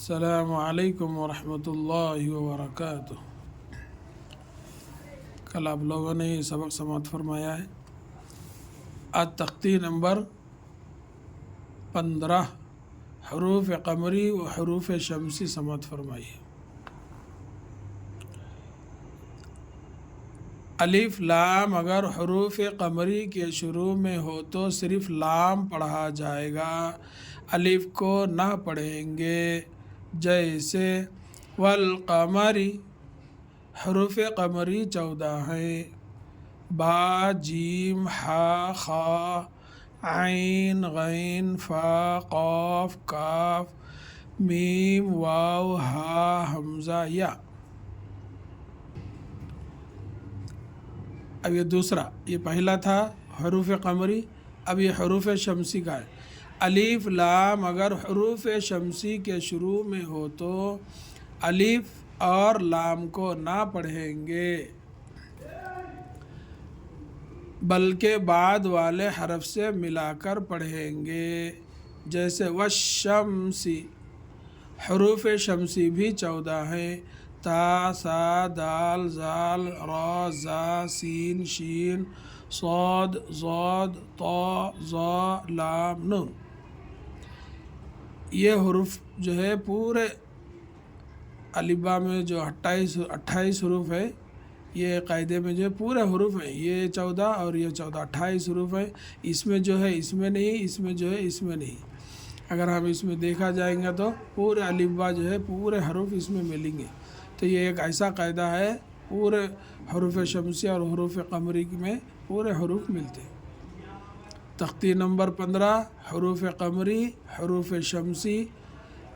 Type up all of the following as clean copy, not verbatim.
السلام علیکم ورحمۃ اللہ وبرکاتہ۔ کل آپ لوگوں نے یہ سبق سماعت فرمایا ہے۔ آج تختی نمبر 15 حروف قمری و حروف شمسی سماعت فرمائی ہے۔ الف لام اگر حروف قمری کے شروع میں ہو تو صرف لام پڑھا جائے گا، الف کو نہ پڑھیں گے۔ جیسے والقمری، حروف قمری 14 ہیں، با جیم ہا خا عین غین فا قاف کاف میم واو ہا حمزہ یا۔ اب یہ دوسرا، یہ پہلا تھا حروف قمری، اب یہ حروف شمسی کا ہے۔ الف لام اگر حروف شمسی کے شروع میں ہو تو الف اور لام کو نہ پڑھیں گے بلکہ بعد والے حرف سے ملا کر پڑھیں گے۔ جیسے والشمسی، حروف شمسی بھی 14 ہیں، تا سا دال زال را زا سین شین صاد ضاد طا ظا لام نون۔ یہ حروف جو ہے پورے الف با میں جو 28 حروف ہے، یہ قاعدے میں جو ہے پورے حروف ہیں، یہ 14 اور یہ 14 28 حروف ہیں۔ اس میں جو ہے اس میں نہیں، اس میں جو ہے اس میں نہیں۔ اگر ہم اس میں دیکھا جائیں گا تو پورے الف با جو ہے پورے حروف اس میں ملیں گے۔ تو یہ ایک ایسا قاعدہ ہے، پورے حروف شمسی اور حروف قمری میں پورے حروف ملتے ہیں۔ تختی نمبر 15 حروف قمری حروف شمسی۔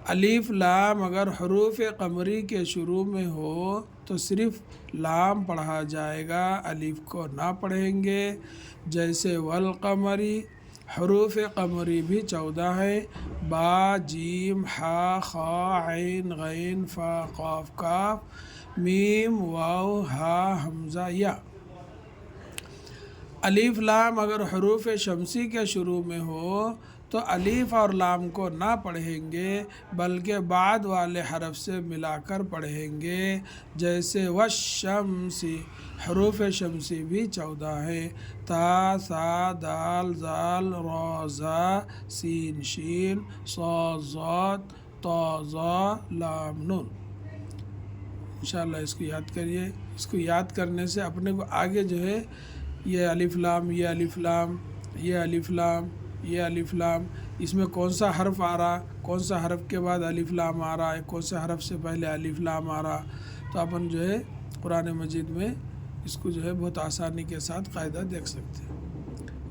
الف لام اگر حروف قمری کے شروع میں ہو تو صرف لام پڑھا جائے گا، الف کو نہ پڑھیں گے۔ جیسے والقمری، حروف قمری بھی 14 ہیں، با جیم ہا خا عین غین فا قاف کاف میم واو ہا حمزہ یا۔ الف لام اگر حروف شمسی کے شروع میں ہو تو الف اور لام کو نہ پڑھیں گے بلکہ بعد والے حرف سے ملا کر پڑھیں گے۔ جیسے والشمسی، حروف شمسی بھی 14 ہیں، تا سا دال زال را زا سین شین صاد ضاد طا ظا لام نون۔ انشاءاللہ اس کو یاد کریے۔ اس کو یاد کرنے سے اپنے کو آگے جو ہے یہ الف لام، یہ الف لام، یہ الف لام، یہ الف لام، اس میں کون سا حرف آ رہا، کون سا حرف کے بعد الف لام آ رہا ہے، کون سے حرف سے پہلے الف لام آ رہا، تو اپن جو ہے قرآن مجید میں اس کو جو ہے بہت آسانی کے ساتھ قاعدہ دیکھ سکتے ہیں۔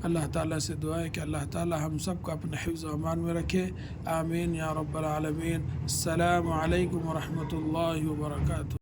اللہ تعالیٰ سے دعا ہے کہ اللہ تعالیٰ ہم سب کو اپنے حفظ و امان میں رکھے، آمین یا رب العالمین۔ السلام علیکم ورحمۃ اللہ وبرکاتہ۔